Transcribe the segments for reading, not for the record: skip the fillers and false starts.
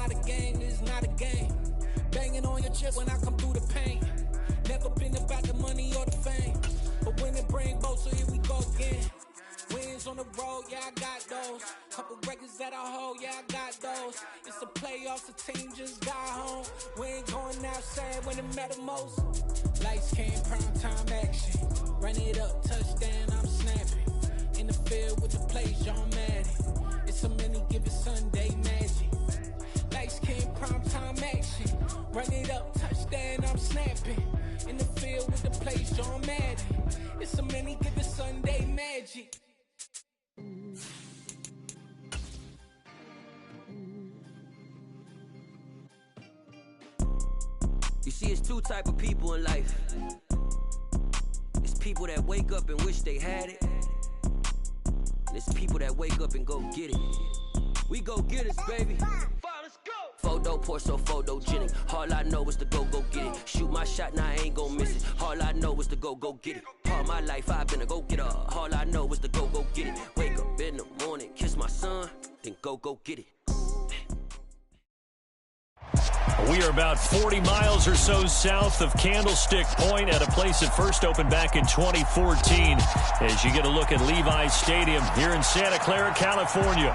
not a game, it's not a game. Banging on your chest when I come through the pain. Never been about the money or the fame, but when it bring both, so here we go again. Wins on the road, yeah, I got those. Couple records that I hold, yeah, I got those. It's the playoffs, the team just got home. We ain't going outside when it matter most. Lights came, prime time action. Run it up, touchdown, I'm snapping. In the field with the plays, John Madden. It's a many given Sunday magic. Lights came, prime time action. Run it up, touchdown, I'm snapping. In the field with the plays, John Madden. It's a many given Sunday magic. You see, it's two type of people in life. It's people that wake up and wish they had it. And it's people that wake up and go get it. We go get it, baby. Let's go. Photo pour so photogenic. All I know is to go get it. Shoot my shot, now I ain't gon' miss it. All I know is to go get it. All my life I've been a go-getter. All I know is to go get it. Wake up in the morning, kiss my son, then go get it. We are about 40 miles or so south of Candlestick Point at a place that first opened back in 2014 as you get a look at Levi's Stadium here in Santa Clara, California.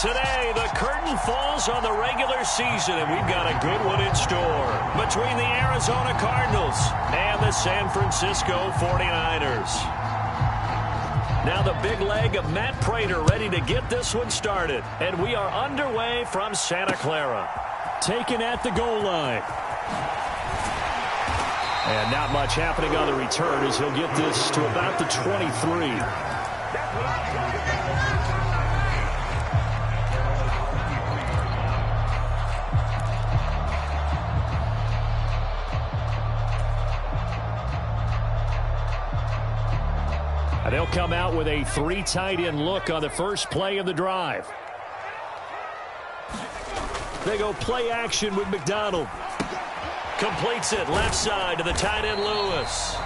Today, the curtain falls on the regular season, and we've got a good one in store between the Arizona Cardinals and the San Francisco 49ers. Now the big leg of Matt Prater ready to get this one started, and we are underway from Santa Clara. Taken at the goal line. And not much happening on the return as he'll get this to about the 23. And they'll come out with a 3 tight end look on the first play of the drive. They go play action with McDonald. Completes it left side to the tight end Lewis.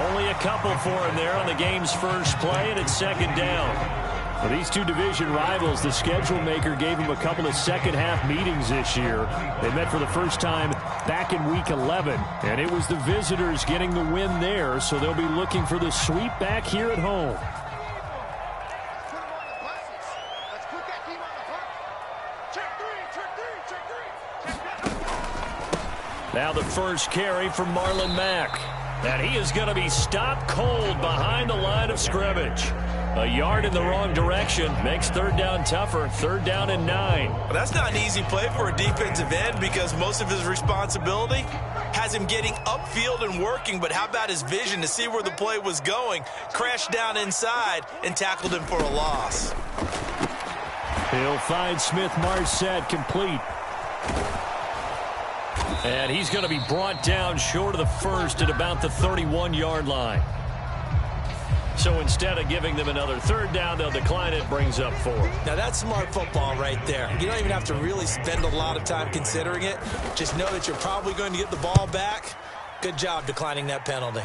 Only a couple for him there on the game's first play, and it's second down. For these two division rivals, the schedule maker gave them a couple of second-half meetings this year. They met for the first time back in Week 11, and it was the visitors getting the win there, so they'll be looking for the sweep back here at home. Now the first carry for Marlon Mack. And he is going to be stopped cold behind the line of scrimmage. A yard in the wrong direction makes third down tougher. Third down and 9. Well, that's not an easy play for a defensive end because most of his responsibility has him getting upfield and working. But how about his vision to see where the play was going? Crashed down inside and tackled him for a loss. He'll find Smith-Marsette complete. And he's going to be brought down short of the first at about the 31-yard line. So instead of giving them another third down, they'll decline it. Brings up 4. Now that's smart football right there. You don't even have to really spend a lot of time considering it. Just know that you're probably going to get the ball back. Good job declining that penalty.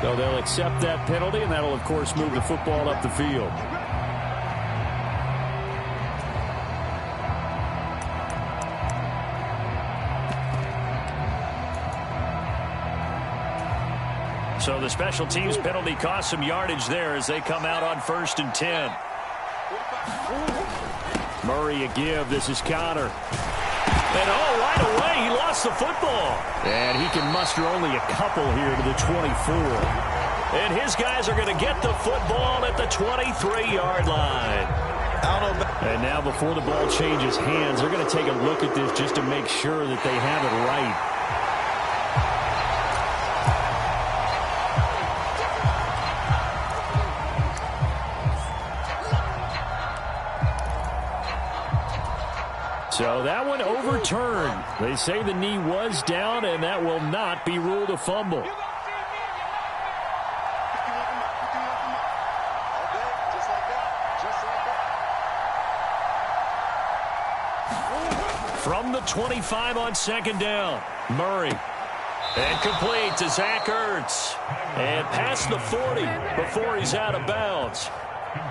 So they'll accept that penalty, and that'll, of course, move the football up the field. So the special teams penalty cost some yardage there as they come out on 1st and 10. Murray a give. This is Connor. And right away, he lost the football. And he can muster only a couple here to the 24. And his guys are going to get the football at the 23-yard line. And now before the ball changes hands, they're going to take a look at this just to make sure that they have it right. So that one overturned. They say the knee was down, and that will not be ruled a fumble. From the 25 on second down, Murray. And complete to Zach Ertz. And past the 40 before he's out of bounds.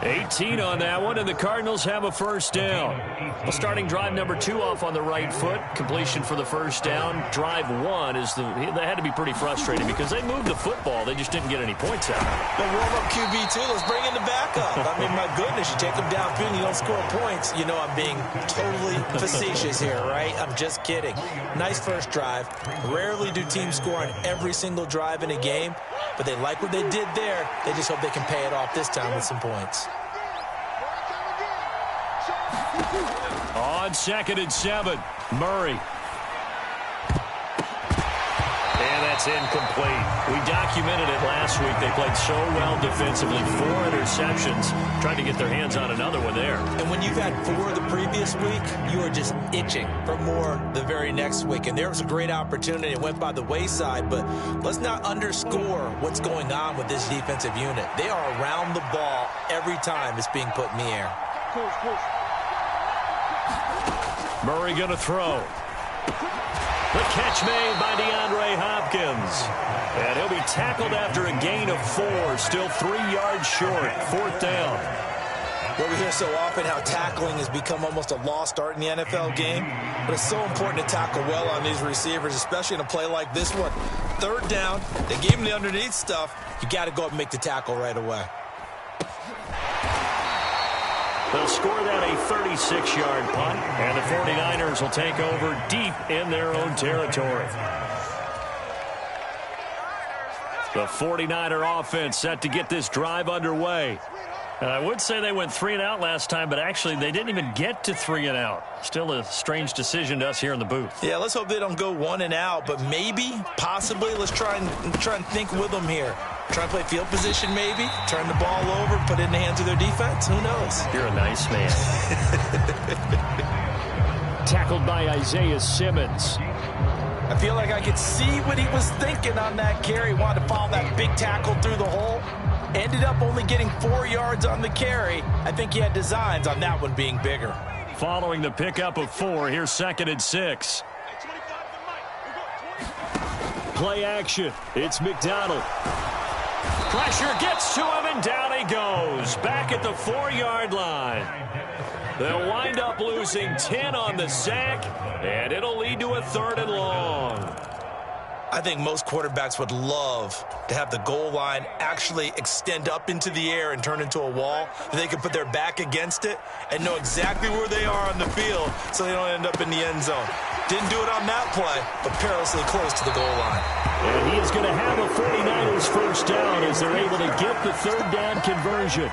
18 on that one, and the Cardinals have a first down. Well, starting drive number 2 off on the right foot. Completion for the first down. Drive 1 is they had to be pretty frustrated because they moved the football. They just didn't get any points out. The warm-up QB, too. Let's bring in the backup. I mean, my goodness, you take them downfield and you don't score points. You know I'm being totally facetious here, right? I'm just kidding. Nice first drive. Rarely do teams score on every single drive in a game, but they like what they did there. They just hope they can pay it off this time with some points. On 2nd and 7, Murray. And that's incomplete. We documented it last week. They played so well defensively. 4 interceptions. Trying to get their hands on another one there. And when you've had 4 the previous week, you are just itching for more the very next week. And there was a great opportunity. It went by the wayside. But let's not underscore what's going on with this defensive unit. They are around the ball every time it's being put in the air. Murray going to throw. The catch made by DeAndre Hopkins. And he'll be tackled after a gain of 4. Still 3 yards short. 4th down. Well, we hear so often how tackling has become almost a lost art in the NFL game. But it's so important to tackle well on these receivers, especially in a play like this one. 3rd down. They gave him the underneath stuff. You got to go up and make the tackle right away. They'll score that a 36-yard punt, and the 49ers will take over deep in their own territory. The 49er offense set to get this drive underway. And I would say they went 3 and out last time, but actually they didn't even get to 3 and out. Still a strange decision to us here in the booth. Yeah, let's hope they don't go 1 and out, but maybe, possibly, let's try and think with them here. Try and play field position maybe, turn the ball over, put it in the hands of their defense. Who knows? You're a nice man. Tackled by Isaiah Simmons. I feel like I could see what he was thinking on that carry. Wanted to follow that big tackle through the hole. Ended up only getting 4 yards on the carry. I think he had designs on that one being bigger. Following the pickup of 4, here's 2nd and 6. Play action. It's McDonald. Pressure gets to him, and down he goes. Back at the 4-yard line. They'll wind up losing 10 on the sack, and it'll lead to a 3rd and long. I think most quarterbacks would love to have the goal line actually extend up into the air and turn into a wall. They can put their back against it and know exactly where they are on the field so they don't end up in the end zone. Didn't do it on that play, but perilously close to the goal line. And he is going to have a 49ers first down as they're able to get the 3rd down conversion.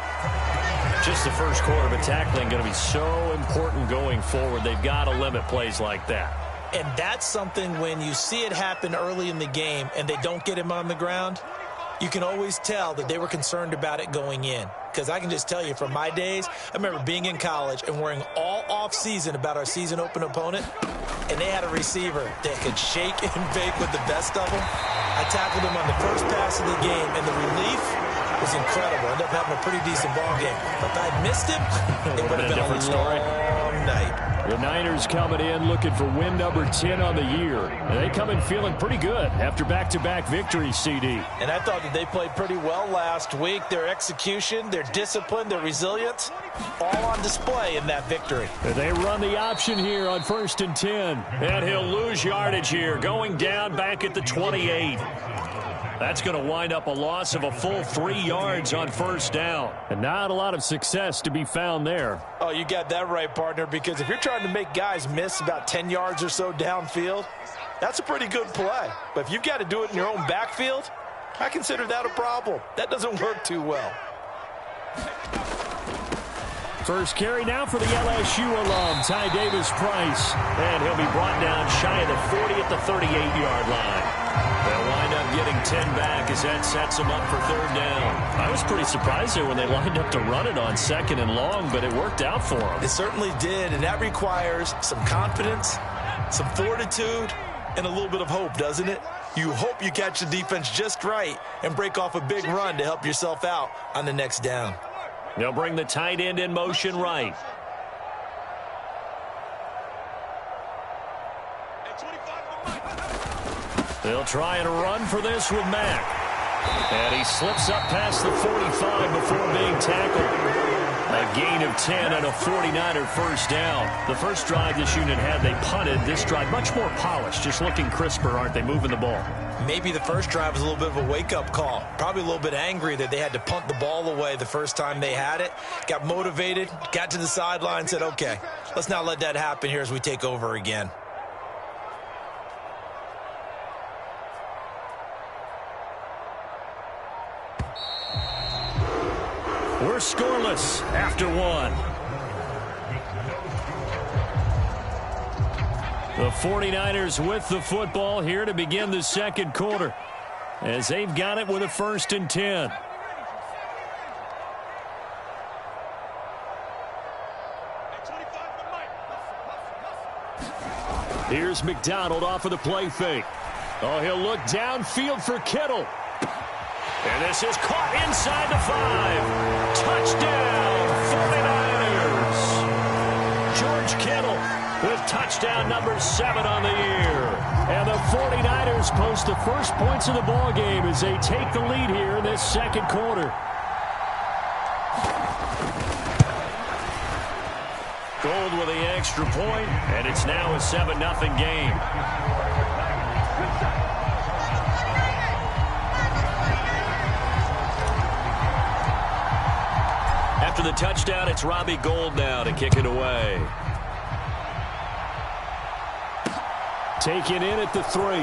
Just the first quarter, but tackling going to be so important going forward. They've got to limit plays like that. And that's something when you see it happen early in the game and they don't get him on the ground, you can always tell that they were concerned about it going in. Because I can just tell you from my days, I remember being in college and worrying all off-season about our season open opponent, and they had a receiver that could shake and bake with the best of them. I tackled him on the first pass of the game, and the relief was incredible. Ended up having a pretty decent ball game. But if I'd missed him, it would have been a long night. The Niners coming in looking for win number 10 on the year. And they come in feeling pretty good after back-to-back victories, CD. And I thought that they played pretty well last week. Their execution, their discipline, their resilience, all on display in that victory. And they run the option here on 1st and 10. And he'll lose yardage here, going down back at the 28. That's going to wind up a loss of a full 3 yards on 1st down. And not a lot of success to be found there. Oh, you got that right, partner, because if you're trying to make guys miss about 10 yards or so downfield, that's a pretty good play. But if you've got to do it in your own backfield, I consider that a problem. That doesn't work too well. First carry now for the LSU alum, Ty Davis-Price. And he'll be brought down shy of the 40 at the 38-yard line. They'll wind up getting 10 back as that sets them up for 3rd down. I was pretty surprised there when they lined up to run it on 2nd and long, but it worked out for them. It certainly did, and that requires some confidence, some fortitude, and a little bit of hope, doesn't it? You hope you catch the defense just right and break off a big run to help yourself out on the next down. They'll bring the tight end in motion right. They'll try and run for this with Mack. And he slips up past the 45 before being tackled. A gain of 10 and a 49er first down. The first drive this unit had, they punted. This drive much more polished, just looking crisper, aren't they, moving the ball? Maybe the first drive was a little bit of a wake-up call. Probably a little bit angry that they had to punt the ball away the first time they had it. Got motivated, got to the sideline, said, okay, let's not let that happen here as we take over again. We're scoreless after one. The 49ers with the football here to begin the second quarter, as they've got it with a 1st and 10. Here's McDonald off of the play fake. Oh, he'll look downfield for Kittle. And this is caught inside the 5. Touchdown, 49ers. George Kittle with touchdown number 7 on the year. And the 49ers post the first points of the ball game as they take the lead here in this second quarter. Gold with the extra point, and it's now a 7-0 game. After the touchdown, it's Robbie Gould now to kick it away. Taken in at the 3.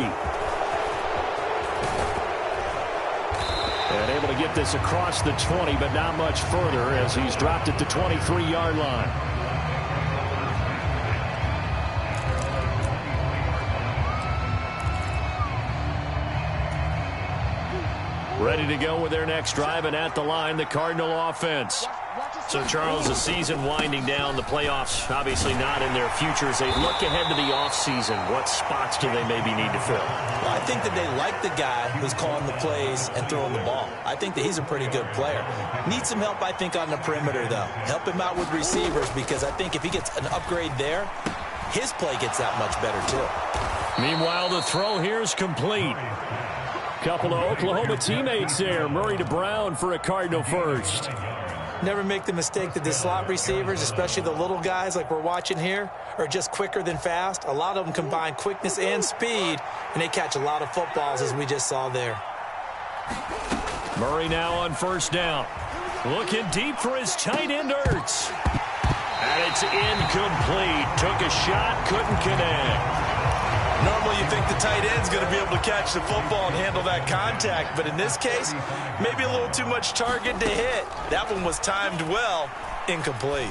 And able to get this across the 20, but not much further as he's dropped at the 23-yard line. Ready to go with their next drive, and at the line, the Cardinal offense. So, Charles, the season winding down, the playoffs obviously not in their future. As they look ahead to the offseason, what spots do they maybe need to fill? Well, I think that they like the guy who's calling the plays and throwing the ball. I think that he's a pretty good player. Needs some help, I think, on the perimeter, though. Help him out with receivers, because I think if he gets an upgrade there, his play gets that much better, too. Meanwhile, the throw here is complete. Couple of Oklahoma teammates there. Murray to Brown for a Cardinal first. Never make the mistake that the slot receivers, especially the little guys like we're watching here, are just quicker than fast. A lot of them combine quickness and speed, and they catch a lot of footballs, as we just saw there. Murray now on first down. Looking deep for his tight end, Ertz. And it's incomplete. Took a shot, couldn't connect. Normally you think the tight end's going to be able to catch the football and handle that contact, but in this case, maybe a little too much target to hit. That one was timed well, incomplete.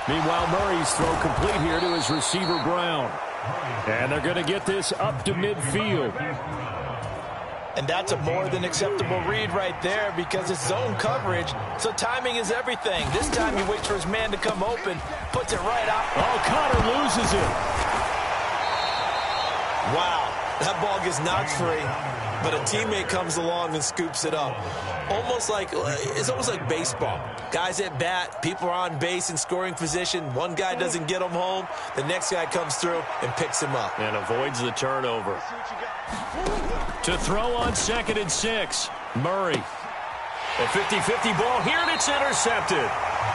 Meanwhile, Murray's throw complete here to his receiver, Brown. And they're going to get this up to midfield. And that's a more than acceptable read right there, because it's zone coverage, so timing is everything. This time he waits for his man to come open, puts it right out. Oh, Connor loses it. Wow, that ball gets knocked free, but a teammate comes along and scoops it up. It's almost like baseball. Guys at bat, people are on base in scoring position. One guy doesn't get him home, the next guy comes through and picks him up. And avoids the turnover. To throw on 2nd and 6, Murray. A 50-50 ball here, and it's intercepted.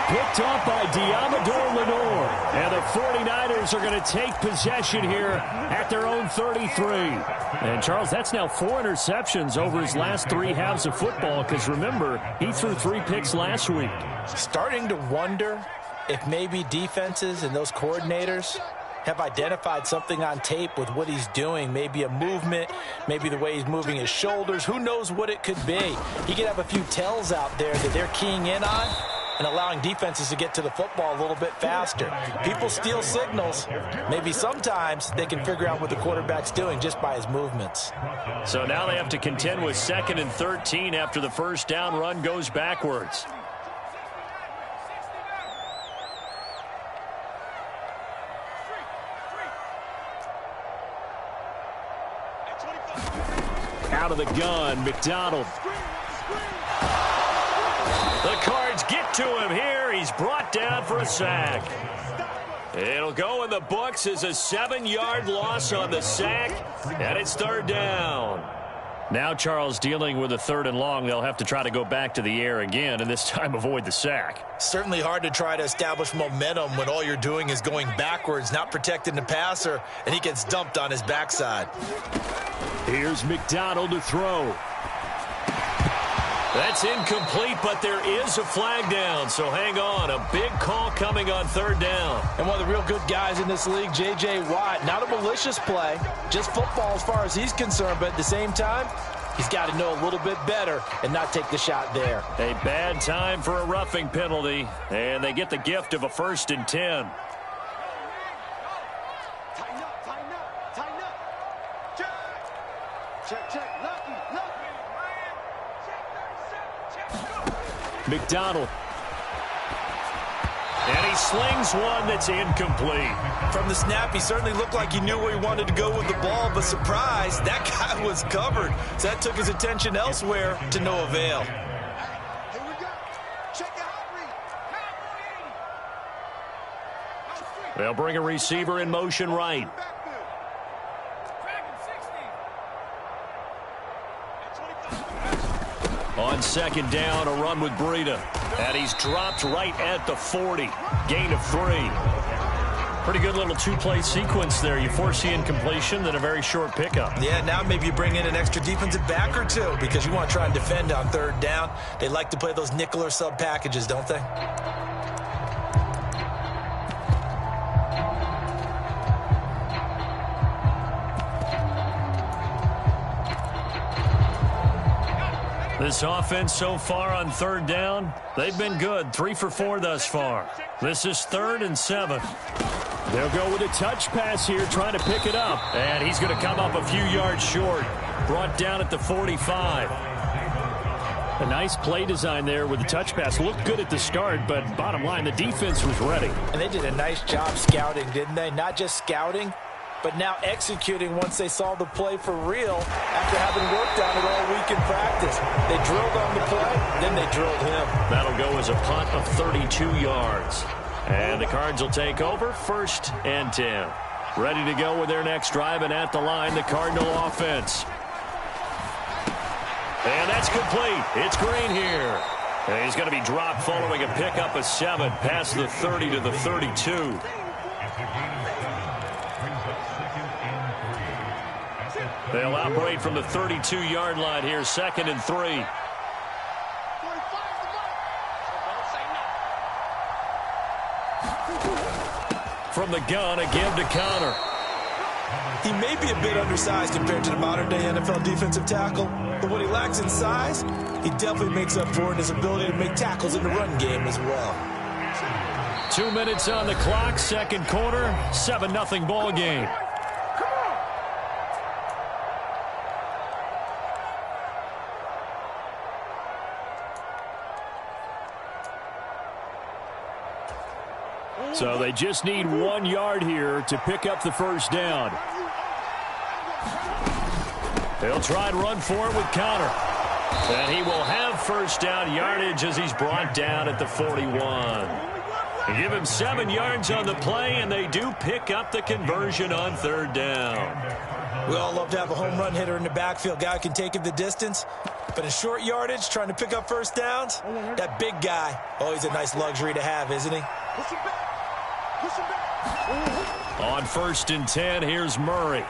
Picked off by Diamador Lenore. And the 49ers are going to take possession here at their own 33. And, Charles, that's now 4 interceptions over his last 3 halves of football, because, remember, he threw 3 picks last week. Starting to wonder if maybe defenses and those coordinators have identified something on tape with what he's doing. Maybe a movement, maybe the way he's moving his shoulders. Who knows what it could be? He could have a few tells out there that they're keying in on and allowing defenses to get to the football a little bit faster. People steal signals. Maybe sometimes they can figure out what the quarterback's doing just by his movements. So now they have to contend with 2nd and 13 after the first down run goes backwards. Out of the gun, McDonald. The Cards get to him here. He's brought down for a sack. It'll go in the books as a 7-yard loss on the sack, and it's third down. Now Charles dealing with a 3rd and long. They'll have to try to go back to the air again, and this time avoid the sack. Certainly hard to try to establish momentum when all you're doing is going backwards, not protecting the passer, and he gets dumped on his backside. Here's McDonald to throw. That's incomplete, but there is a flag down, so hang on. A big call coming on 3rd down. And one of the real good guys in this league, J.J. Watt, not a malicious play, just football as far as he's concerned, but at the same time, he's got to know a little bit better and not take the shot there. A bad time for a roughing penalty, and they get the gift of a 1st and 10. McDonald. And he slings one that's incomplete. From the snap, he certainly looked like he knew where he wanted to go with the ball, but surprise, that guy was covered. So that took his attention elsewhere to no avail. They'll bring a receiver in motion right. On 2nd down, a run with Breida. And he's dropped right at the 40. Gain of 3. Pretty good little 2-play sequence there. You force the incompletion, then a very short pickup. Yeah, now maybe you bring in an extra defensive back or two because you want to try and defend on 3rd down. They like to play those nickel or sub packages, don't they? This offense so far on 3rd down, they've been good. 3 for 4 thus far. This is 3rd and 7. They'll go with a touch pass here, trying to pick it up. And he's going to come up a few yards short. Brought down at the 45. A nice play design there with the touch pass. Looked good at the start, but bottom line, the defense was ready. And they did a nice job scouting, didn't they? Not just scouting, but now executing once they saw the play for real after having worked on it all week in practice. They drilled on the play, then they drilled him. That'll go as a punt of 32 yards. And the Cards will take over 1st and 10. Ready to go with their next drive, and at the line, the Cardinal offense. And that's complete. It's Green here. And he's going to be dropped following a pickup of 7 past the 30 to the 32. They'll operate from the 32-yard line here, 2nd and 3. From the gun, a give to Connor. He may be a bit undersized compared to the modern-day NFL defensive tackle, but what he lacks in size, he definitely makes up for it in his ability to make tackles in the run game as well. 2 minutes on the clock, 2nd quarter, 7-0 ball game. So they just need 1 yard here to pick up the 1st down. They'll try and run for it with Connor. And he will have 1st down yardage as he's brought down at the 41. They give him 7 yards on the play, and they do pick up the conversion on 3rd down. We all love to have a home run hitter in the backfield. Guy can take it the distance. But in short yardage, trying to pick up 1st downs, that big guy, always a nice luxury to have, isn't he? On 1st and 10, here's Murray.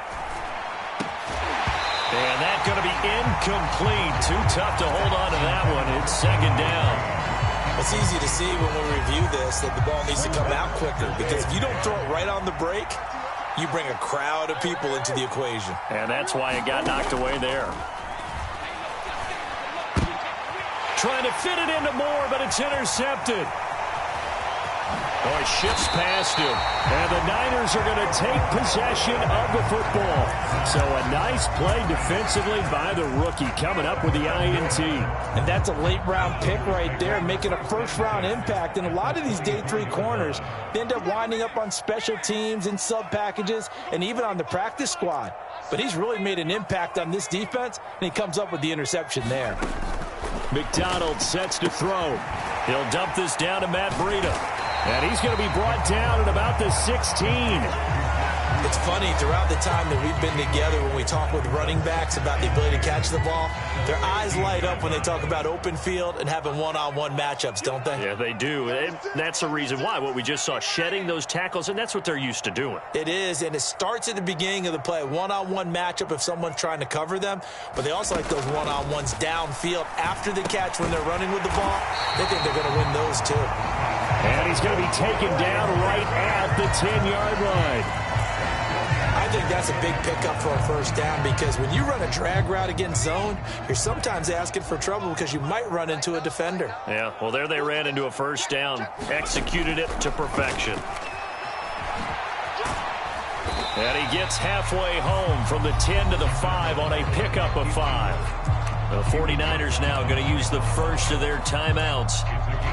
And that's going to be incomplete. Too tough to hold on to that one. It's 2nd down. It's easy to see when we review this that the ball needs to come out quicker, because if you don't throw it right on the break, you bring a crowd of people into the equation. And that's why it got knocked away there. Trying to fit it into Moore, but it's intercepted. Oh, it shifts past him. And the Niners are going to take possession of the football. So a nice play defensively by the rookie, coming up with the INT. And that's a late-round pick right there, making a first-round impact. And a lot of these day 3 corners, they end up winding up on special teams and sub-packages and even on the practice squad. But he's really made an impact on this defense, and he comes up with the interception there. McDonald sets to throw. He'll dump this down to Matt Breida. And he's going to be brought down at about the 16. It's funny, throughout the time that we've been together, when we talk with running backs about the ability to catch the ball, their eyes light up when they talk about open field and having one-on-one matchups, don't they? Yeah, they do. And that's the reason why. What we just saw, shedding those tackles, and that's what they're used to doing. It is, and it starts at the beginning of the play. One-on-one matchup if someone's trying to cover them, but they also like those one-on-ones downfield after the catch when they're running with the ball. They think they're going to win those too. And he's going to be taken down right at the 10-yard line. I think that's a big pickup for a first down, because when you run a drag route against zone, you're sometimes asking for trouble because you might run into a defender. Yeah, well, there they ran into a first down, executed it to perfection. And he gets halfway home from the 10 to the 5 on a pickup of 5. The 49ers now going to use the first of their timeouts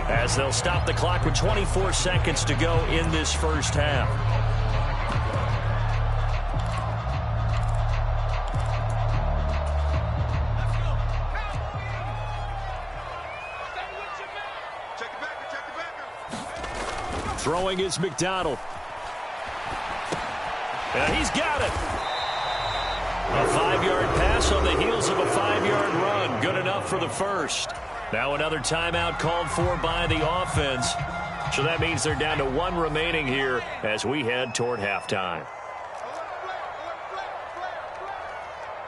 as they'll stop the clock with 24 seconds to go in this first half. Throwing is McDonald. And he's got it. A 5-yard pass on the heels of a 5-yard run. Good enough for the first. Now another timeout called for by the offense. So that means they're down to 1 remaining here as we head toward halftime.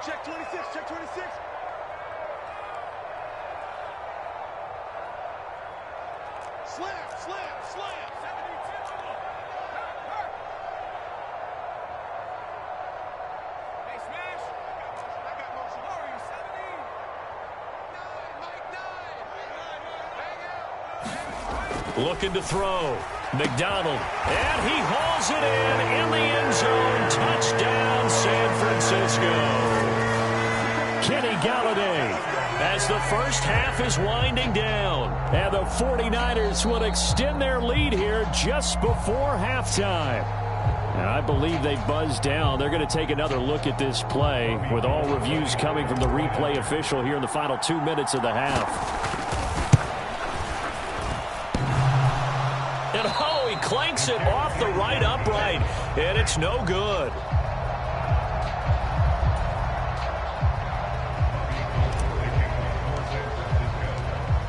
Check 26, check 26. Slam, slam, slam. 70, intentional. Hurt. Hey, Smash. I got motion. How are you, 17? 9, Mike 9. Looking to throw. McDonald. And he hauls it in the end zone. Touchdown, San Francisco. Kenny Galladay, as the first half is winding down. And the 49ers will extend their lead here just before halftime. And I believe they've buzzed down. They're going to take another look at this play with all reviews coming from the replay official here in the final 2 minutes of the half. And oh, he clanks it off the right upright. And it's no good.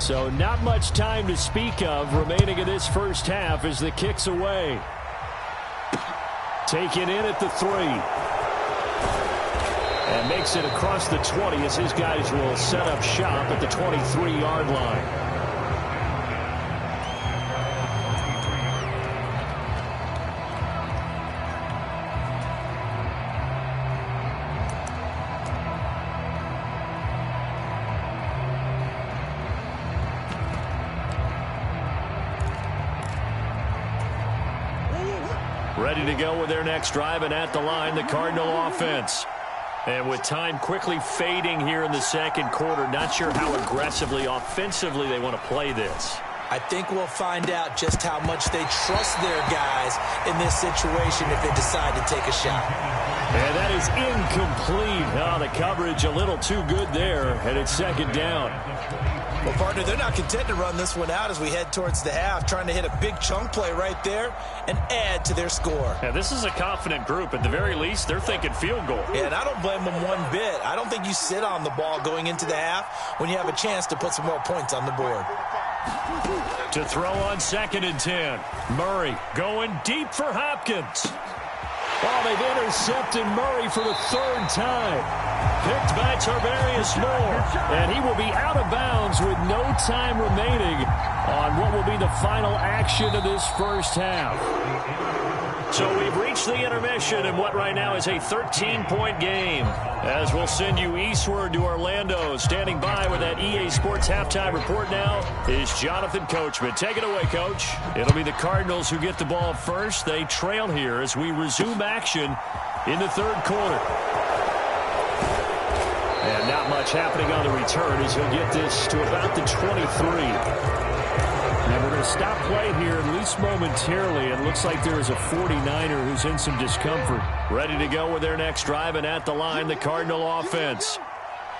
So not much time to speak of remaining in this first half as the kick's away. Taken in at the 3. And makes it across the 20 as his guys will set up shop at the 23-yard line. Ready to go with their next drive, and at the line, the Cardinal offense. And with time quickly fading here in the second quarter, not sure how aggressively, offensively they want to play this. I think we'll find out just how much they trust their guys in this situation if they decide to take a shot. And that is incomplete. Oh, the coverage a little too good there, and it's second down. Well, partner, they're not content to run this one out as we head towards the half, trying to hit a big chunk play right there and add to their score. Yeah, this is a confident group. At the very least, they're thinking field goal. Yeah, and I don't blame them one bit. I don't think you sit on the ball going into the half when you have a chance to put some more points on the board. To throw on 2nd and 10. Murray going deep for Hopkins. Oh, they've intercepted Murray for the 3rd time. Picked by Tarvarius Moore. And he will be out of bounds with no time remaining on what will be the final action of this first half. So we've reached the intermission in what right now is a 13-point game. As we'll send you eastward to Orlando. Standing by with that EA Sports halftime report now is Jonathan Coachman. Take it away, Coach. It'll be the Cardinals who get the ball first. They trail here as we resume action in the 3rd quarter. And not much happening on the return as he'll get this to about the 23. And we're going to stop play here, at least momentarily. It looks like there is a 49er who's in some discomfort. Ready to go with their next drive, and at the line, the Cardinal offense.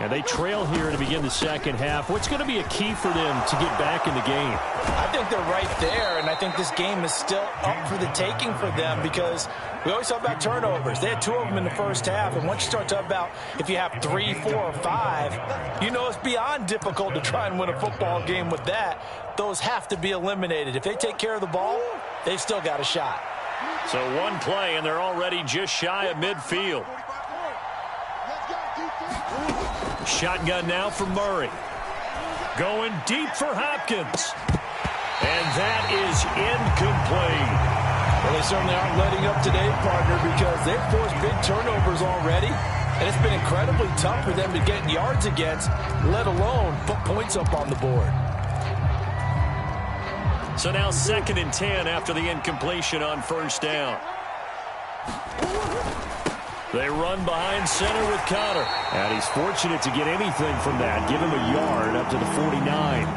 And they trail here to begin the second half. What's going to be a key for them to get back in the game? I think they're right there, and I think this game is still up for the taking for them because we always talk about turnovers. They had 2 of them in the first half, and once you start talking about if you have 3, 4, or 5, you know it's beyond difficult to try and win a football game with that. Those have to be eliminated. If they take care of the ball, they've still got a shot. So one play, and they're already just shy of midfield. Shotgun now for Murray. Going deep for Hopkins. And that is incomplete. Well, they certainly aren't letting up today, partner, because they've forced big turnovers already. And it's been incredibly tough for them to get yards against, let alone put points up on the board. So now 2nd and 10 after the incompletion on first down. They run behind center with Connor. And he's fortunate to get anything from that. Give him a yard up to the 49.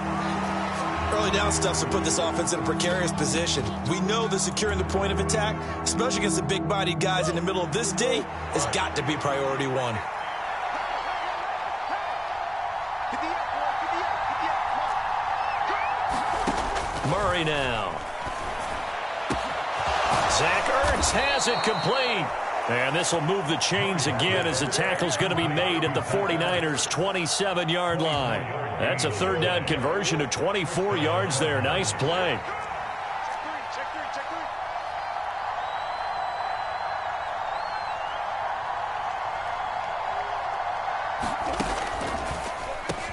Early down stuff to put this offense in a precarious position. We know that securing the point of attack, especially against the big-bodied guys in the middle of this day, has got to be priority 1. Murray now. Zach Ertz has it complete. And this will move the chains again as the tackle's going to be made at the 49ers' 27-yard line. That's a 3rd down conversion of 24 yards there. Nice play.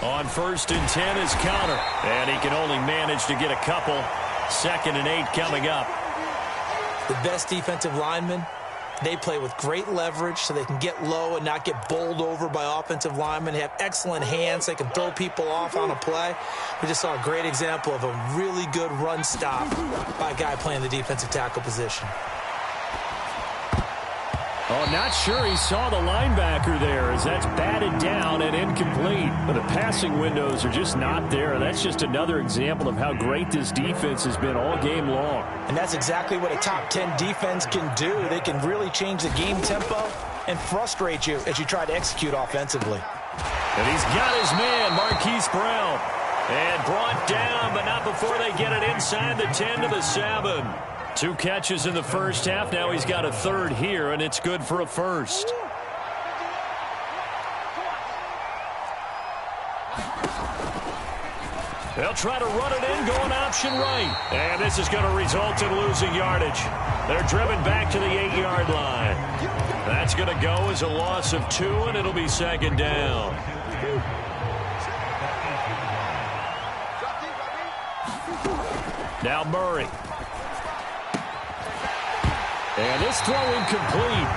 On 1st and 10 is Connor. And he can only manage to get a couple. 2nd and 8 coming up. The best defensive linemen, they play with great leverage so they can get low and not get bowled over by offensive linemen. They have excellent hands. They can throw people off on a play. We just saw a great example of a really good run stop by a guy playing the defensive tackle position. Oh, not sure he saw the linebacker there as that's batted down and incomplete. But the passing windows are just not there. That's just another example of how great this defense has been all game long. And that's exactly what a top 10 defense can do. They can really change the game tempo and frustrate you as you try to execute offensively. And he's got his man, Marquise Brown. And brought down, but not before they get it inside the 10 to the 7. 2 catches in the first half. Now he's got a 3rd here, and it's good for a 1st. They'll try to run it in, going option right. And this is going to result in losing yardage. They're driven back to the 8-yard line. That's going to go as a loss of 2, and it'll be 2nd down. Now Murray. And this throw incomplete.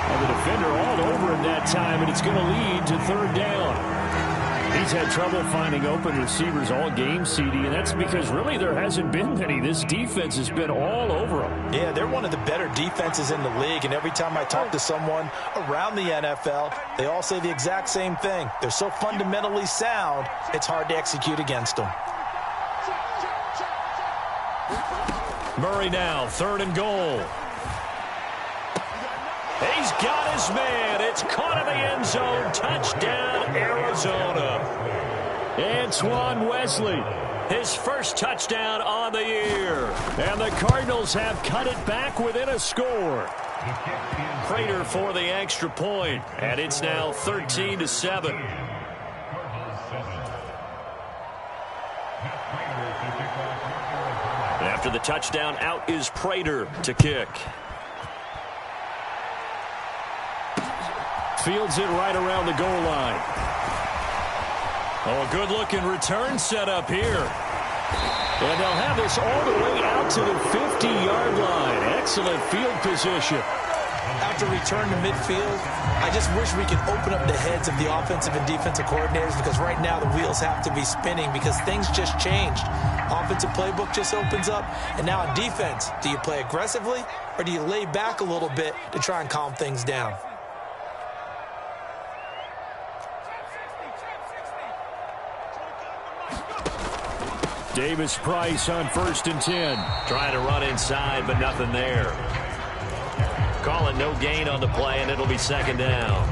And the defender all over him that time, and it's going to lead to 3rd down. He's had trouble finding open receivers all game, CD, and that's because really there hasn't been many. This defense has been all over them. Yeah, they're one of the better defenses in the league, and every time I talk to someone around the NFL, they all say the exact same thing. They're so fundamentally sound, it's hard to execute against them. Murray now, 3rd and goal. He's got his man. It's caught in the end zone. Touchdown, Arizona. Antoine Wesley, his first touchdown on the year. And the Cardinals have cut it back within a score. Prater for the extra point. And it's now 13 to 7. After the touchdown, out is Prater to kick. Fields it right around the goal line. Oh, a good-looking return set up here. And they'll have this all the way out to the 50-yard line. Excellent field position. After return to midfield, I just wish we could open up the heads of the offensive and defensive coordinators, because right now the wheels have to be spinning because things just changed. Offensive playbook just opens up, and now on defense, do you play aggressively or do you lay back a little bit to try and calm things down? Davis Price on 1st and 10. Trying to run inside, but nothing there. Calling no gain on the play, and it'll be 2nd down.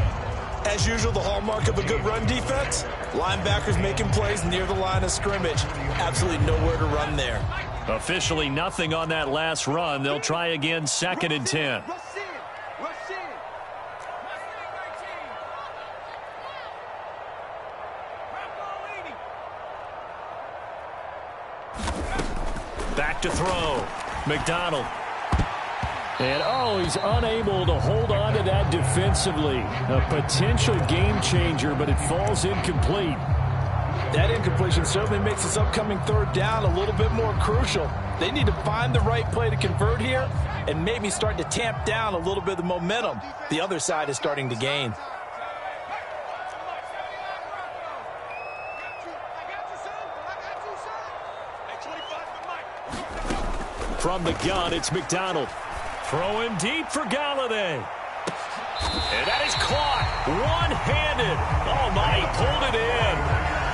As usual, the hallmark of a good run defense, linebackers making plays near the line of scrimmage. Absolutely nowhere to run there. Officially nothing on that last run. They'll try again, 2nd and 10. Back to throw. McDonald. And, he's unable to hold on to that defensively. A potential game changer, but it falls incomplete. That incompletion certainly makes this upcoming 3rd down a little bit more crucial. They need to find the right play to convert here and maybe start to tamp down a little bit of the momentum the other side is starting to gain. From the gun, it's McDonald. Throwing deep for Galladay. And that is caught one-handed. Oh, my, he pulled it in.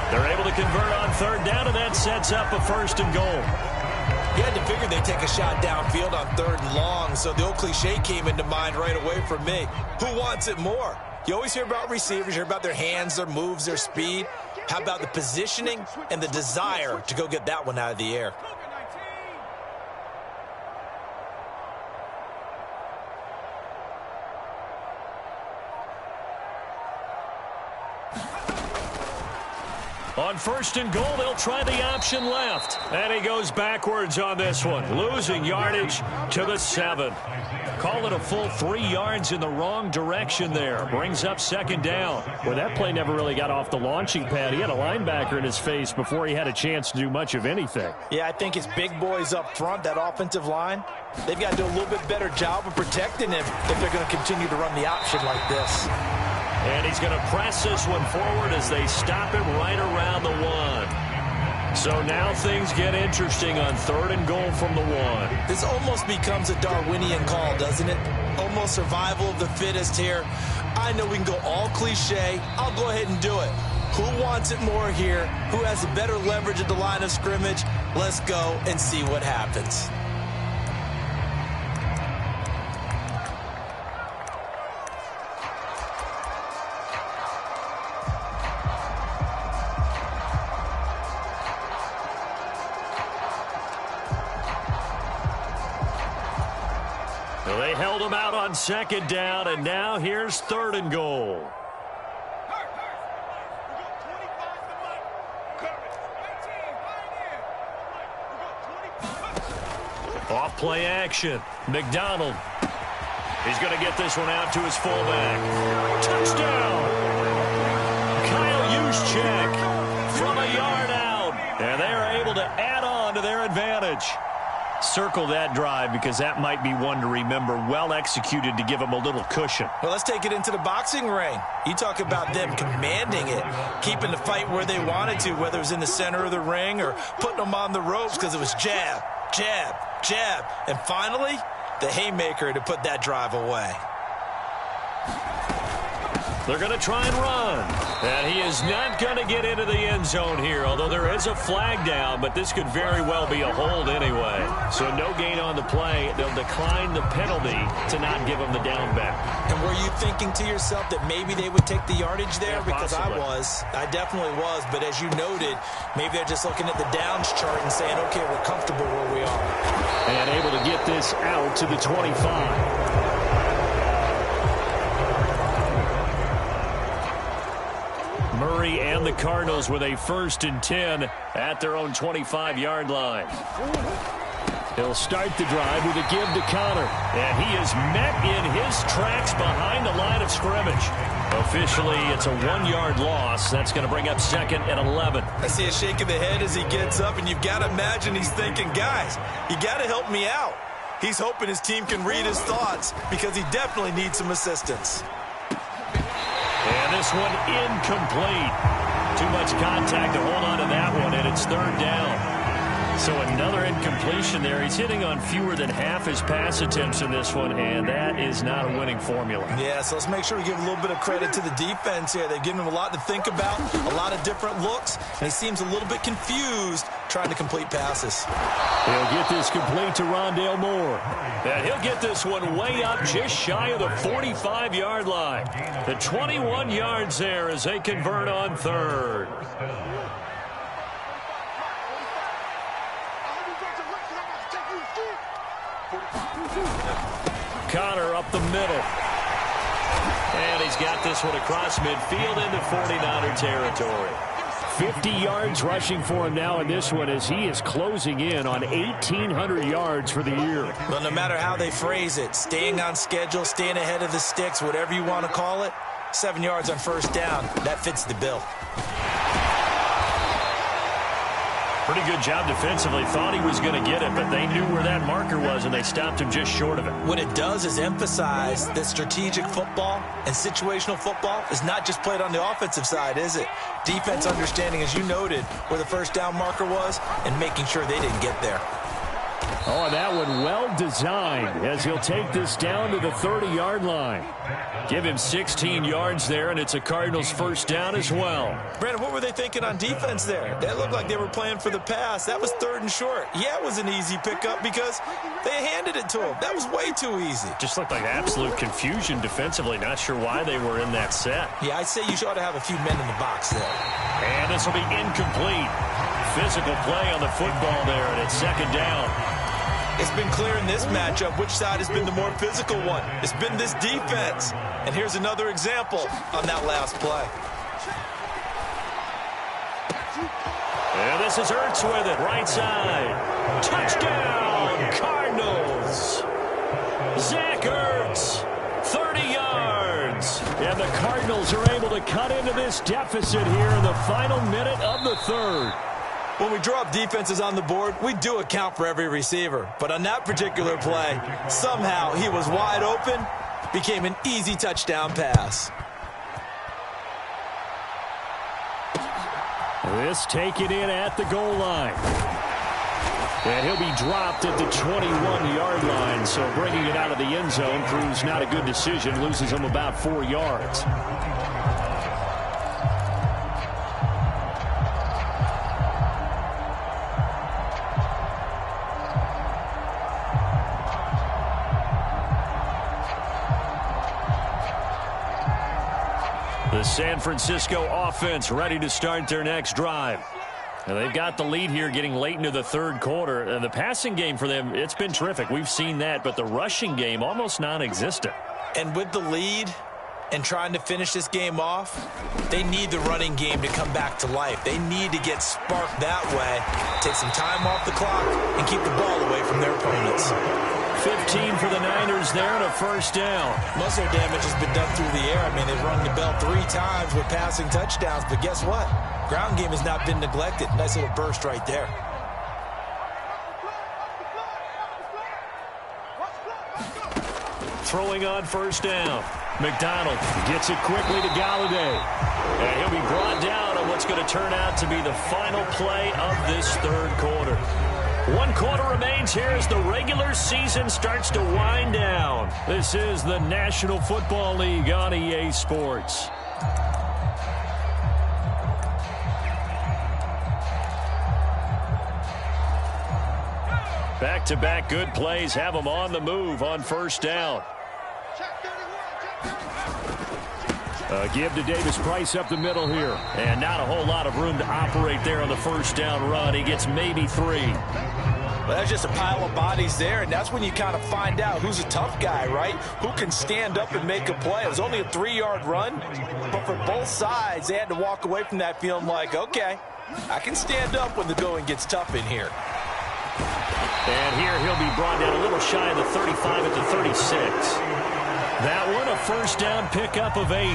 They're able to convert on 3rd down, and that sets up a 1st and goal. You had to figure they'd take a shot downfield on 3rd and long, so the old cliche came into mind right away for me. Who wants it more? You always hear about receivers, you hear about their hands, their moves, their speed. How about the positioning and the desire to go get that one out of the air? On 1st and goal, they'll try the option left. And he goes backwards on this one, losing yardage to the 7. Call it a full 3 yards in the wrong direction there. Brings up 2nd down. Well, that play never really got off the launching pad. He had a linebacker in his face before he had a chance to do much of anything. Yeah, I think it's big boys up front, that offensive line. They've got to do a little bit better job of protecting him if they're going to continue to run the option like this. And he's going to press this one forward as they stop him right around the 1. So now things get interesting on 3rd and goal from the 1. This almost becomes a Darwinian call, doesn't it? Almost survival of the fittest here. I know we can go all cliche. I'll go ahead and do it. Who wants it more here? Who has a better leverage at the line of scrimmage? Let's go and see what happens. They held him out on 2nd down, and now here's 3rd and goal. Off play action. McDonald. He's going to get this one out to his fullback. Touchdown! Kyle Juszczyk from a yard out. And they are able to add on to their advantage. Circle that drive because that might be one to remember. Well executed to give them a little cushion. Well, let's take it into the boxing ring. You talk about them commanding it, keeping the fight where they wanted to, whether it was in the center of the ring or putting them on the ropes because it was jab, jab, jab. And finally, the haymaker to put that drive away. They're going to try and run. And he is not going to get into the end zone here, although there is a flag down, but this could very well be a hold anyway. So no gain on the play. They'll decline the penalty to not give him the down back. And were you thinking to yourself that maybe they would take the yardage there? Yeah, because possibly. I definitely was. But as you noted, maybe they're just looking at the downs chart and saying, okay, we're comfortable where we are. And able to get this out to the 25. Murray and the Cardinals with a 1st and 10 at their own 25-yard line. He'll start the drive with a give to Connor. And he is met in his tracks behind the line of scrimmage. Officially, it's a 1-yard loss. That's going to bring up 2nd and 11. I see a shake of the head as he gets up, and you've got to imagine he's thinking, guys, you got to help me out. He's hoping his team can read his thoughts because he definitely needs some assistance. And this one incomplete. Too much contact to hold on to that one, and it's 3rd down. So another incompletion there. He's hitting on fewer than half his pass attempts in this one, and that is not a winning formula. Yeah, so let's make sure we give a little bit of credit to the defense here. They've given him a lot to think about, a lot of different looks, and he seems a little bit confused trying to complete passes. He'll get this complete to Rondale Moore. And he'll get this one way up just shy of the 45-yard line. The 21 yards there as they convert on third. Connor up the middle. And he's got this one across midfield into 49er territory. 50 yards rushing for him now in this one as he is closing in on 1,800 yards for the year. Well, no matter how they phrase it, staying on schedule, staying ahead of the sticks, whatever you want to call it, 7 yards on first down, that fits the bill. Pretty good job defensively. Thought he was going to get it, but they knew where that marker was, and they stopped him just short of it. What it does is emphasize that strategic football and situational football is not just played on the offensive side, is it? Defense understanding, as you noted, where the first down marker was and making sure they didn't get there. Oh, and that one well designed as he'll take this down to the 30-yard line. Give him 16 yards there, and it's a Cardinals first down as well. Brandon, what were they thinking on defense there? That looked like they were playing for the pass. That was 3rd and short. Yeah, it was an easy pickup because they handed it to him. That was way too easy. Just looked like absolute confusion defensively. Not sure why they were in that set. Yeah, I'd say you ought to have a few men in the box there. And this will be incomplete. Physical play on the football there, and it's 2nd down. It's been clear in this matchup which side has been the more physical one. It's been this defense. And here's another example on that last play. And this is Ertz with it, right side. Touchdown, Cardinals. Zach Ertz, 30 yards. And the Cardinals are able to cut into this deficit here in the final minute of the 3rd. When we draw up defenses on the board, we do account for every receiver. But on that particular play, somehow he was wide open, became an easy touchdown pass. This taken in at the goal line. And he'll be dropped at the 21-yard line, so bringing it out of the end zone proves not a good decision, loses him about 4 yards. The San Francisco offense ready to start their next drive. And they've got the lead here getting late into the 3rd quarter. The passing game for them, it's been terrific. We've seen that, but the rushing game almost non-existent. And with the lead and trying to finish this game off, they need the running game to come back to life. They need to get sparked that way, take some time off the clock, and keep the ball away from their opponents. 15 for the Niners there and a first down. Most of their damage has been done through the air. I mean, they've rung the bell 3 times with passing touchdowns, but guess what? Ground game has not been neglected. Nice little burst right there. Throwing on first down. McDonald Gets it quickly to Galladay. and he'll be brought down on what's going to turn out to be the final play of this 3rd quarter. 1 quarter remains here as the regular season starts to wind down. This is the National Football League on EA Sports. Back-to-back good plays have them on the move on first down. Give to Davis Price up the middle here. And not a whole lot of room to operate there on the first down run. He gets maybe 3. Well, that's just a pile of bodies there, and that's when you kind of find out who's a tough guy, right? Who can stand up and make a play. It was only a 3-yard run, but for both sides, they had to walk away from that feeling like, okay, I can stand up when the going gets tough in here. And here he'll be brought down a little shy of the 35 at the 36. That one, a first down pickup of 8.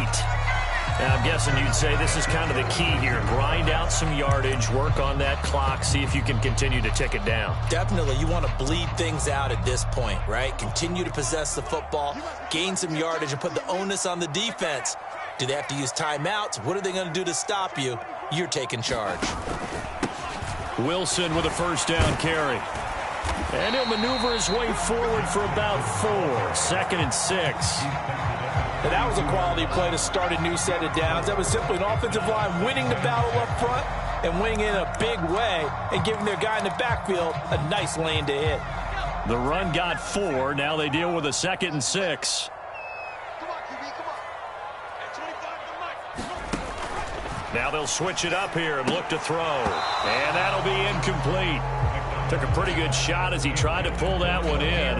And I'm guessing you'd say this is kind of the key here. Grind out some yardage, work on that clock, see if you can continue to tick it down. Definitely, you want to bleed things out at this point, right? Continue to possess the football, gain some yardage, and put the onus on the defense. Do they have to use timeouts? What are they going to do to stop you? You're taking charge. Wilson with a first down carry. And he'll maneuver his way forward for about 4. 2nd and 6. And that was a quality play to start a new set of downs. That was simply an offensive line winning the battle up front and winning in a big way and giving their guy in the backfield a nice lane to hit. The run got 4. Now they deal with a 2nd and 6. Come on, QB, come on. At 25 to Mike. Now they'll switch it up here and look to throw. And that'll be incomplete. Took a pretty good shot as he tried to pull that one in.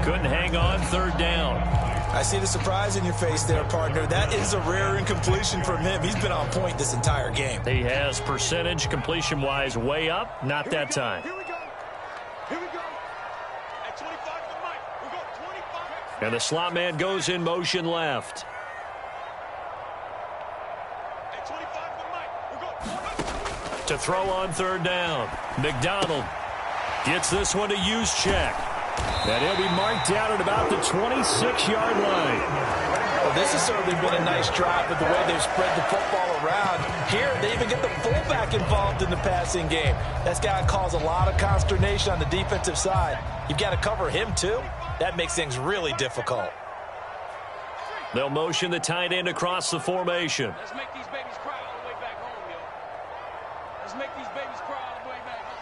Couldn't hang on. 3rd down. I see the surprise in your face there, partner. That is a rare incompletion from him. He's been on point this entire game. He has percentage completion-wise way up. Not that time. Here we go. Here we go. At 25 to Mike. We'll go 25. And the slot man goes in motion left. At 25 to Mike. We'll go 20. To throw on 3rd down. McDonald gets this one to Juszczyk. And he'll be marked down at about the 26-yard line. Well, this has certainly been a nice drive with the way they've spread the football around. Here, they even get the fullback involved in the passing game. That's got to cause a lot of consternation on the defensive side. You've got to cover him, too. That makes things really difficult. They'll motion the tight end across the formation. Let's make these babies cry all the way back home, yo. Let's make these babies cry all the way back home.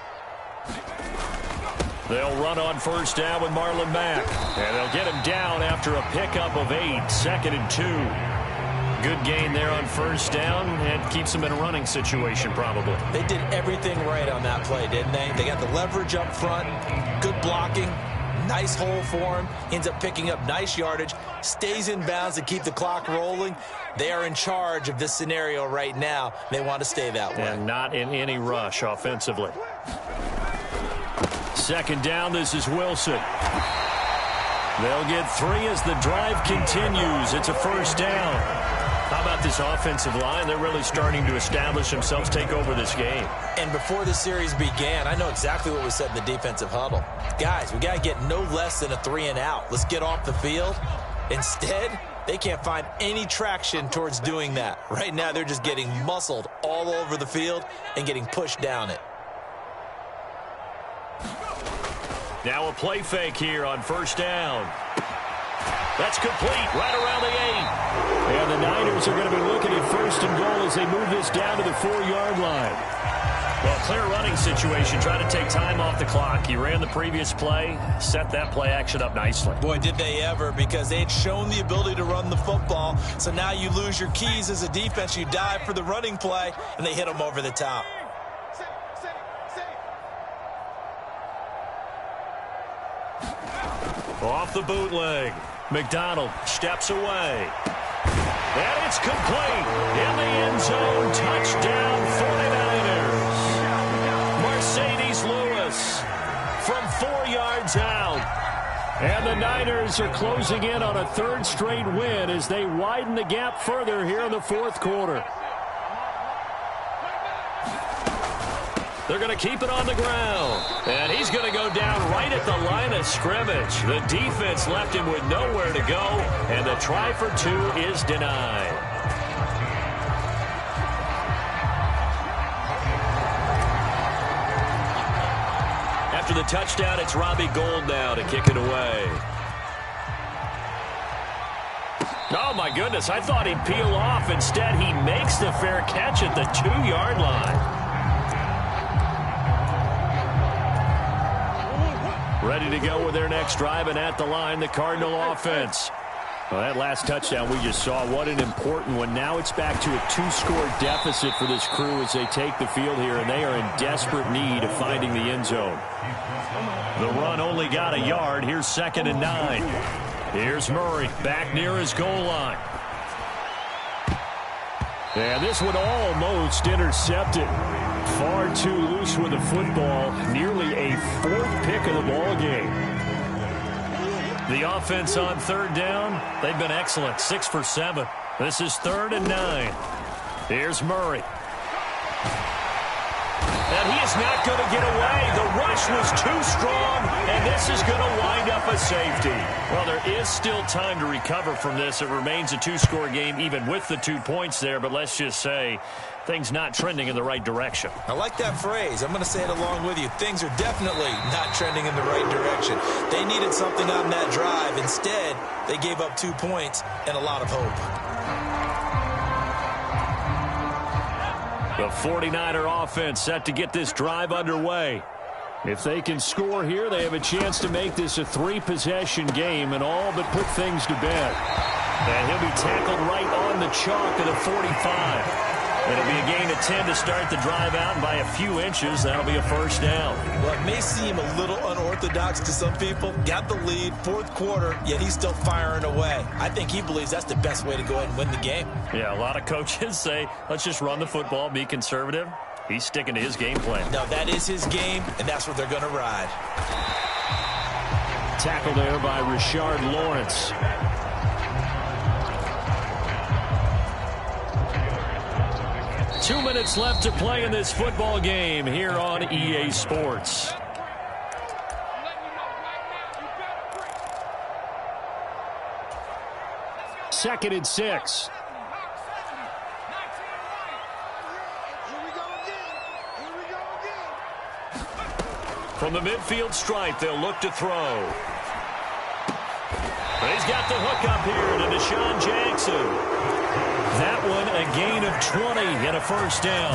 They'll run on 1st down with Marlon Mack. And they'll get him down after a pickup of 8. 2nd and 2. Good gain there on 1st down and keeps them in a running situation probably. They did everything right on that play, didn't they? They got the leverage up front, good blocking, nice hole for him, ends up picking up nice yardage, stays in bounds to keep the clock rolling. They are in charge of this scenario right now. They want to stay that way. And not in any rush offensively. 2nd down, this is Wilson. They'll get 3 as the drive continues. It's a 1st down. How about this offensive line? They're really starting to establish themselves, take over this game. And before the series began, I know exactly what was said in the defensive huddle. Guys, we got to get no less than a 3 and out. Let's get off the field. Instead, they can't find any traction towards doing that. Right now, they're just getting muscled all over the field and getting pushed down it. Now a play fake here on 1st down. That's complete right around the 8. And the Niners are going to be looking at 1st and goal as they move this down to the 4-yard line. Well, clear running situation. Try to take time off the clock. He ran the previous play, set that play action up nicely. Boy, did they ever, because they had shown the ability to run the football. So now you lose your keys as a defense. You dive for the running play, and they hit them over the top. Off the bootleg. McDonald steps away. And it's complete. In the end zone. Touchdown 49ers. Mercedes Lewis from 4 yards out. And the Niners are closing in on a 3rd straight win as they widen the gap further here in the 4th quarter. They're going to keep it on the ground. And he's going to go down right at the line of scrimmage. The defense left him with nowhere to go. And the try for 2 is denied. After the touchdown, it's Robbie Gould now to kick it away. Oh, my goodness. I thought he'd peel off. Instead, he makes the fair catch at the 2-yard line. Ready to go with their next drive, and at the line, the Cardinal offense. Well, that last touchdown we just saw, what an important one. Now it's back to a 2-score deficit for this crew as they take the field here, and they are in desperate need of finding the end zone. The run only got a yard. Here's 2nd and 9. Here's Murray back near his goal line. And this one almost intercepted. Far too loose with the football. Nearly a 4th pick of the ball game. The offense on 3rd down, they've been excellent. 6 for 7. This is 3rd and 9. Here's Murray. And he is not going to get away. The rush was too strong, and this is going to wind up a safety. Well, there is still time to recover from this. It remains a two-score game even with the 2 points there, but let's just say things not trending in the right direction. I like that phrase. I'm going to say it along with you. Things are definitely not trending in the right direction. They needed something on that drive. Instead, they gave up 2 points and a lot of hope. The 49er offense set to get this drive underway. If they can score here, they have a chance to make this a 3-possession game and all but put things to bed. And he'll be tackled right on the chalk of the 45. It'll be a gain of 10 to start the drive out, and by a few inches, that'll be a first down. Well, it may seem a little unorthodox to some people. Got the lead, fourth quarter, yet he's still firing away. I think he believes that's the best way to go ahead and win the game. Yeah, a lot of coaches say, let's just run the football, be conservative. He's sticking to his game plan. No, that is his game, and that's what they're going to ride. Tackle there by Rashard Lawrence. Two minutes left to play in this football game here on EA Sports. Second and 6. From the midfield stripe, they'll look to throw. But he's got the hook up here to Deshaun Jackson. That one a gain of 20 and a first down.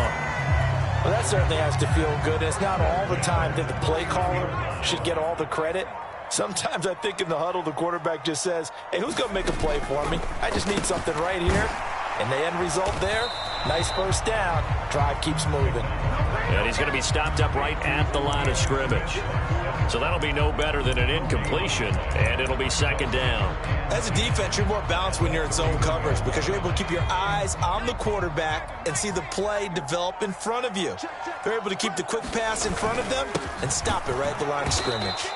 Well, that certainly has to feel good. It's not all the time that the play caller should get all the credit. Sometimes I think in the huddle, the quarterback just says, hey, who's going to make a play for me? I just need something right here. And the end result there, nice first down. Drive keeps moving. And he's going to be stopped up right at the line of scrimmage. So that'll be no better than an incompletion, and it'll be second down. As a defense, you're more balanced when you're in zone coverage because you're able to keep your eyes on the quarterback and see the play develop in front of you. They're able to keep the quick pass in front of them and stop it right at the line of scrimmage.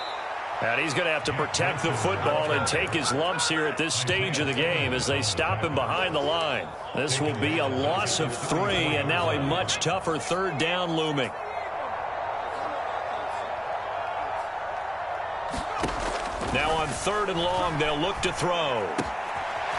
And he's going to have to protect the football and take his lumps here at this stage of the game as they stop him behind the line. This will be a loss of 3, and now a much tougher third down looming. Now on 3rd and long, they'll look to throw.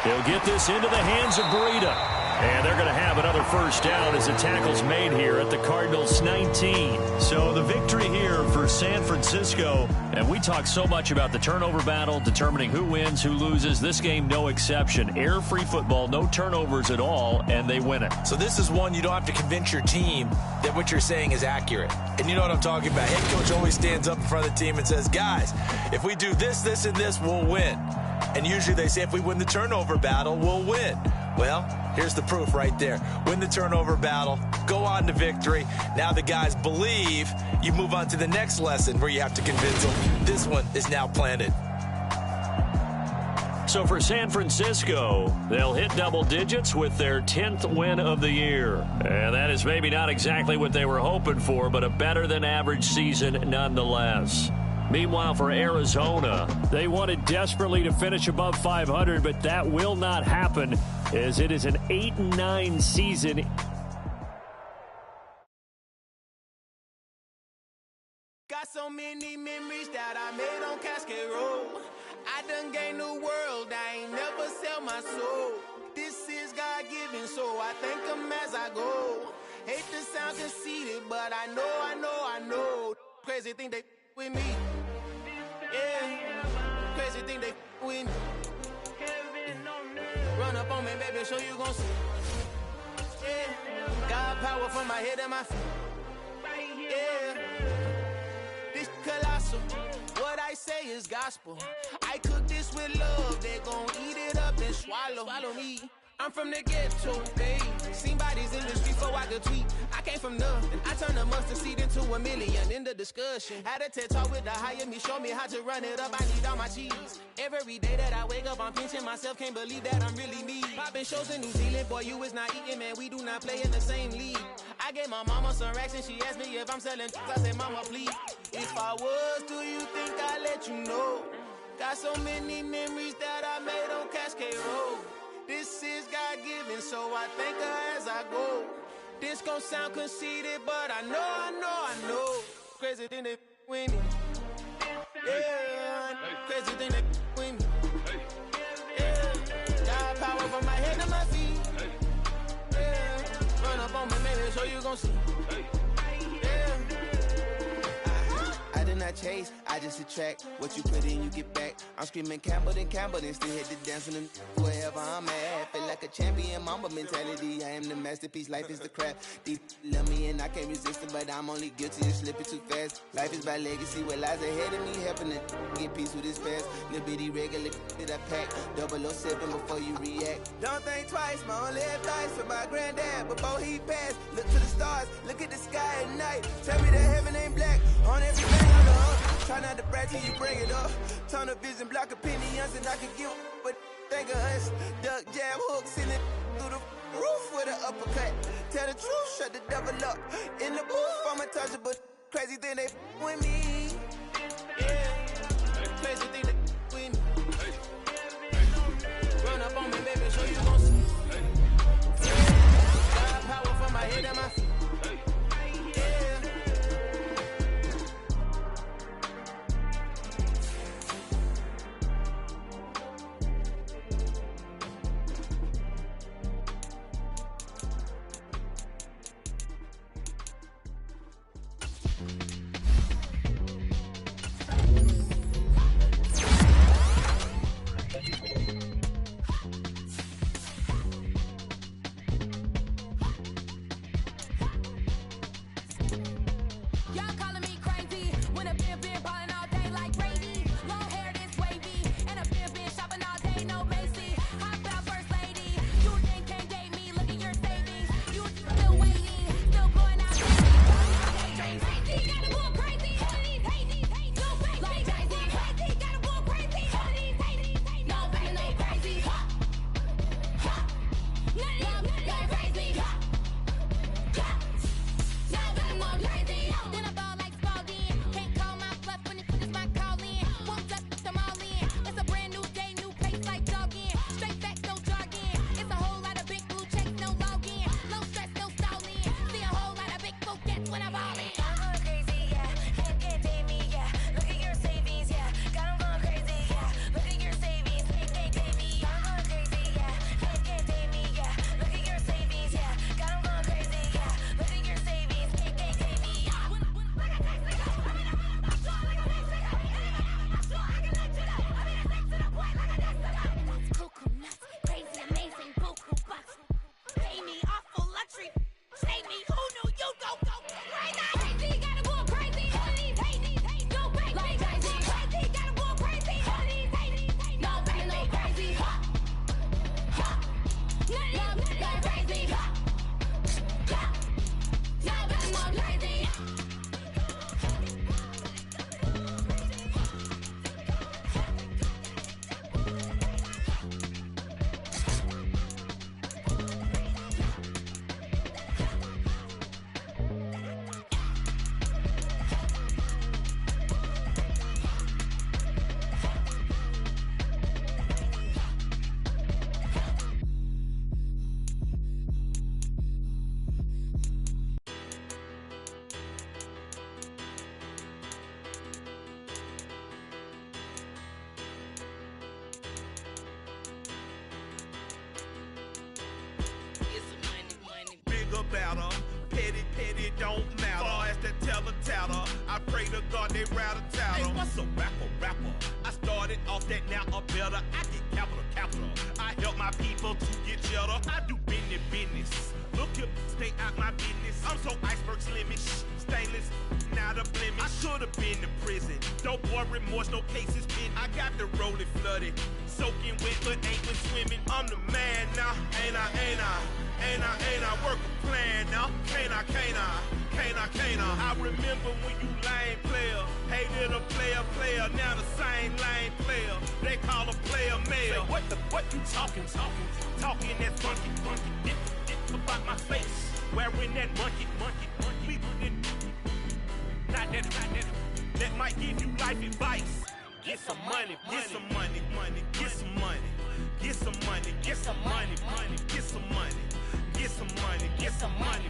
They'll get this into the hands of Breida. And they're going to have another first down as the tackle's made here at the Cardinals' 19. So the victory here for San Francisco. And we talk so much about the turnover battle, determining who wins, who loses. This game, no exception. Air-free football, no turnovers at all, and they win it. So this is one you don't have to convince your team that what you're saying is accurate. And you know what I'm talking about. Head coach always stands up in front of the team and says, guys, if we do this, this, and this, we'll win. And usually they say if we win the turnover battle, we'll win. Well, here's the proof right there. Win the turnover battle, go on to victory. Now the guys believe. You move on to the next lesson where you have to convince them. This one is now planted. So for San Francisco, they'll hit double digits with their 10th win of the year. And that is maybe not exactly what they were hoping for, but a better than average season nonetheless. Meanwhile, for Arizona, they wanted desperately to finish above 500, but that will not happen as it is an 8-9 season. Got so many memories that I made on Cascade Road. I done gained the world, I ain't never sell my soul. This is God-given, so I thank him as I go. Hate to sound conceited, but I know. Crazy thing they with me. Yeah, crazy thing they with me. Run up on me, baby, show you gon' see. Yeah, got power from my head and my feet. Yeah, this colossal. What I say is gospel. I cook this with love. They gon' eat it up and swallow me. I'm from the ghetto, babe. Seen bodies in the street before I could tweet. I came from nothing. I turned a mustard seed into a million in the discussion. Had a TED talk with the higher me, show me how to run it up. I need all my cheese. Every day that I wake up, I'm pinching myself. Can't believe that I'm really me. Popping shows in New Zealand, boy, you is not eating, man. We do not play in the same league. I gave my mama some racks and she asked me if I'm selling. I said, mama, please. If I was, do you think I'd let you know? Got so many memories that I made on Cascade Road. This is God-given, so I thank her as I go. This gon' sound conceited, but I know. Crazy thing they with me. Yeah, crazy thing they with me. Yeah, got power from my head to my feet. Yeah, run up on me, maybe, so you gon' see. Yeah. I did not chase, I just attract. What you put in, you get back. I'm screaming Campbell, then still hit the dance on them wherever I'm at. Feel like a champion, mamba mentality. I am the masterpiece, life is the crap. These love me and I can't resist it, but I'm only guilty of slipping too fast. Life is by legacy, what lies ahead of me, helping to get peace with this past. Little bitty regular that I pack, 007 before you react. Don't think twice, my only advice for my granddad before he passed. Look to the stars, look at the sky at night. Tell me that heaven ain't black on everything I love. Try not to brag till you bring it up. Tunnel vision, block opinions, and I can give but think of us. Duck jab hooks in it through the roof with an uppercut. Tell the truth, shut the devil up. In the booth, I'm untouchable. Crazy thing they with me. Yeah, crazy thing they with me. Run up on me, baby, so you gon' see. Got power from my head to my feet. Better. Petty don't matter. Far as that teller, I pray to God they rattle tattle. Hey, what's a rapper? I started off that, now a better. I get capital. I help my people to get cheddar. I do business. Look here, stay out my business. I'm so iceberg slimish, stainless, not a blemish. I should've been to prison. Don't boy remorse, no cases pinned. I got the rolling flooded, soaking wet, but ain't been swimming. I'm the man now, ain't I? Work a plan now, can't I? I remember when you lame player, hated a player, now the same lame player. They call a player mayor. Say, what you talking that funky, about my face, wearing that monkey, not that, that might give you life advice. Get some money, get some money, get some money, get some money, get some money, get some money, get some money, get some money,